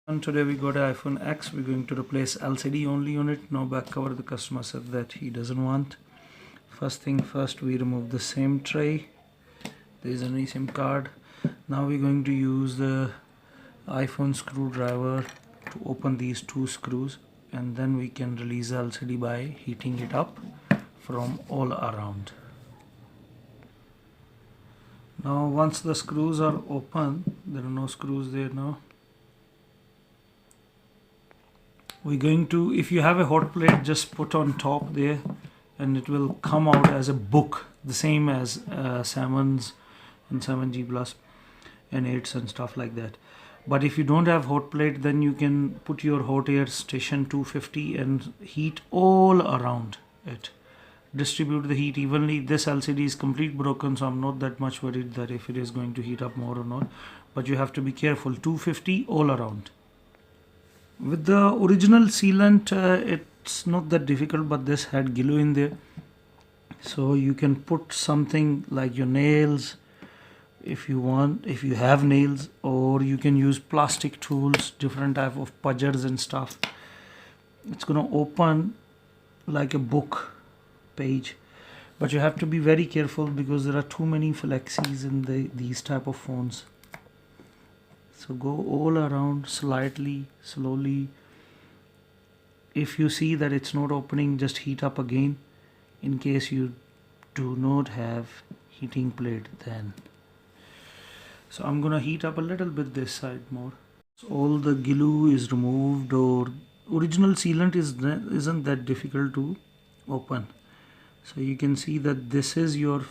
And today we got an iPhone X. We're going to replace LCD only on it. No back cover. The customer said that he doesn't want. First thing first, we remove the SIM tray. There is an eSIM card. Now we're going to use the iPhone screwdriver to open these two screws, and then we can release the LCD by heating it up from all around. Now once the screws are open, there are no screws there now. We're going to, if you have a hot plate, just put on top there and it will come out as a book, the same as 7s and 7G Plus and 8s and stuff like that. But if you don't have hot plate, then you can put your hot air station 250 and heat all around it. Distribute the heat evenly. This LCD is completely broken, so I'm not that much worried that if it is going to heat up more or not. But you have to be careful. 250 all around. With the original sealant, it's not that difficult, but this had glue in there. So you can put something like your nails if you want, if you have nails, or you can use plastic tools, different type of pudgers and stuff. It's gonna open like a book page, but you have to be very careful because there are too many flexes in these type of phones. So go all around slightly, slowly. If you see that it's not opening, just heat up again in case you do not have heating plate then. So I'm gonna heat up a little bit this side more. So all the glue is removed, or original sealant isn't that difficult to open. So you can see that this is your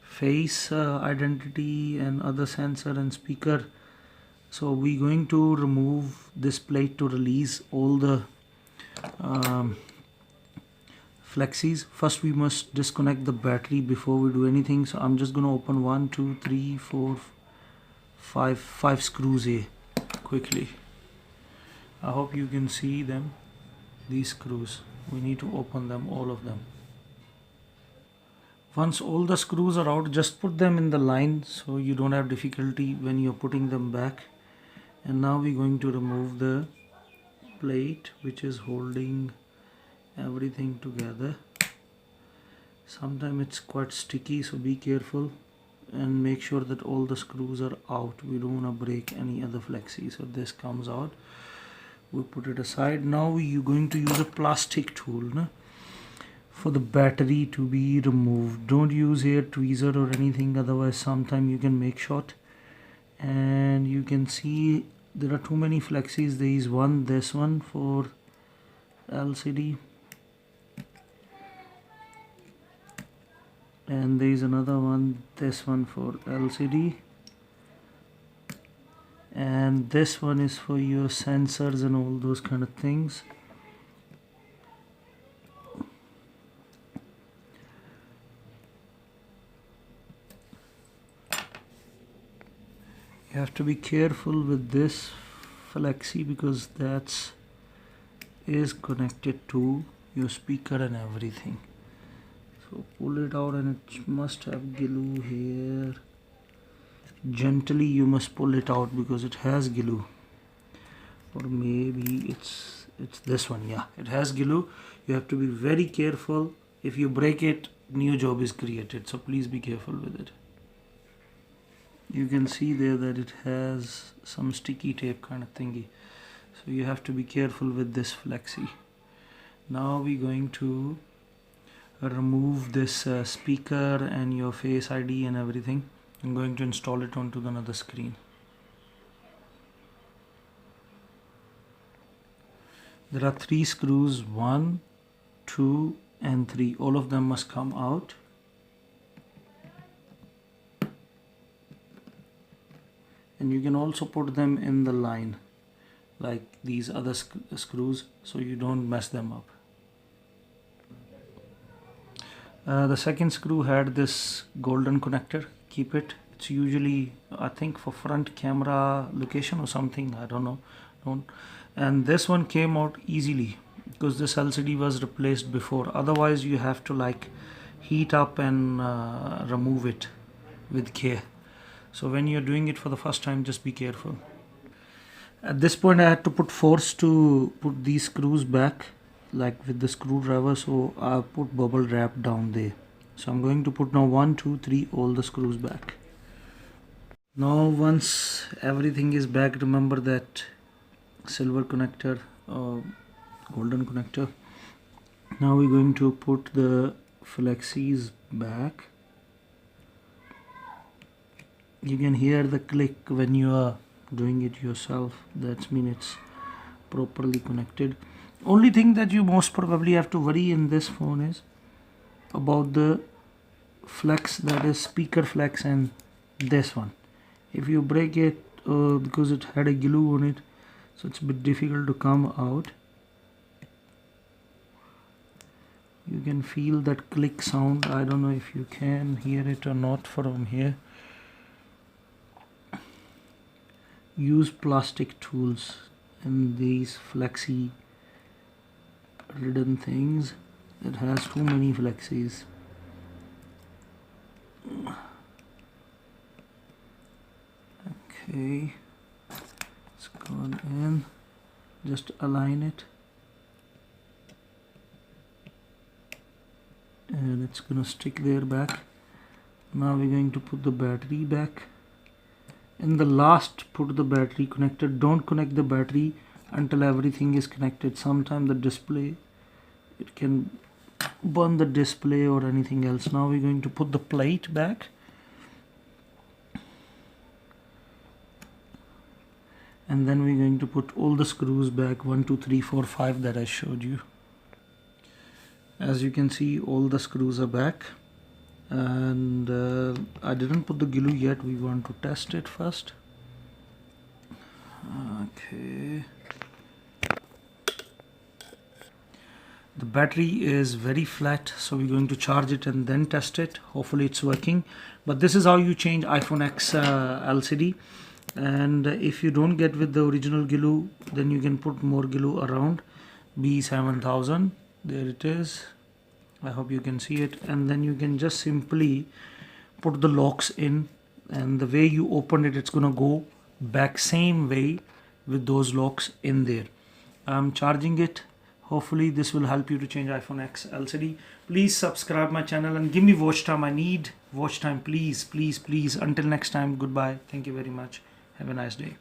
face identity and other sensor and speaker. So we're going to remove this plate to release all the flexes. First we must disconnect the battery before we do anything. So I'm just going to open 1, 2, 3, 4, 5 screws here quickly. I hope you can see them. These screws, we need to open them, all of them. Once all the screws are out, just put them in the line so you don't have difficulty when you're putting them back. And now we're going to remove the plate which is holding everything together. Sometimes it's quite sticky, so be careful and make sure that all the screws are out. We don't want to break any other flexi. So this comes out, we put it aside. Now you're going to use a plastic tool for the battery to be removed. Don't use hair tweezer or anything, otherwise sometime you can make short. And you can see there are too many flexes. There is one, this one for LCD, and there is another one, this one for LCD, and this one is for your sensors and all those kind of things. You have to be careful with this flexi because that is connected to your speaker and everything. So pull it out, and it must have glue here. Gently you must pull it out because it has glue, or maybe it's this one. Yeah, it has glue. You have to be very careful. If you break it, new job is created, so please be careful with it. You can see there that it has some sticky tape kind of thingy, so you have to be careful with this flexi. Now we're going to remove this speaker and your face ID and everything. I'm going to install it onto another screen. There are 3 screws, 1, 2 and 3. All of them must come out. And you can also put them in the line like these other screws, so you don't mess them up. The second screw had this golden connector. Keep it. It's usually, I think, for front camera location or something, I don't know. And this one came out easily because this LCD was replaced before. Otherwise you have to like heat up and remove it with care. So when you're doing it for the first time, just be careful. At this point I had to put force to put these screws back, like with the screwdriver, so I put bubble wrap down there. So I'm going to put now 1, 2, 3 all the screws back. Now once everything is back, remember that silver connector, golden connector. Now we're going to put the flexes back. You can hear the click when you are doing it yourself. That means it's properly connected. Only thing that you most probably have to worry in this phone is about the flex, that is speaker flex, and this one. If you break it, because it had a glue on it, so it's a bit difficult to come out. You can feel that click sound. I don't know if you can hear it or not from here. Use plastic tools in these flexi ridden things. It has too many flexes. Okay, it's gone in. Just align it, and it's gonna stick there back. Now we're going to put the battery back. In the last, put the battery connector. Don't connect the battery until everything is connected. Sometimes the display, it can burn the display or anything else. Now we're going to put the plate back. And then we're going to put all the screws back, 1, 2, 3, 4, 5 that I showed you. As you can see, all the screws are back. And I didn't put the glue yet. We want to test it first. Okay. The battery is very flat, so we're going to charge it and then test it. Hopefully it's working. But this is how you change iPhone X LCD. And if you don't get with the original glue, then you can put more glue around. B7000, there it is. I hope you can see it. And then you can just simply put the locks in, and the way you open it, it's gonna go back same way with those locks in there. I'm charging it. Hopefully this will help you to change iPhone X LCD. Please subscribe my channel and give me watch time. I need watch time, please, please, please. Until next time, goodbye. Thank you very much. Have a nice day.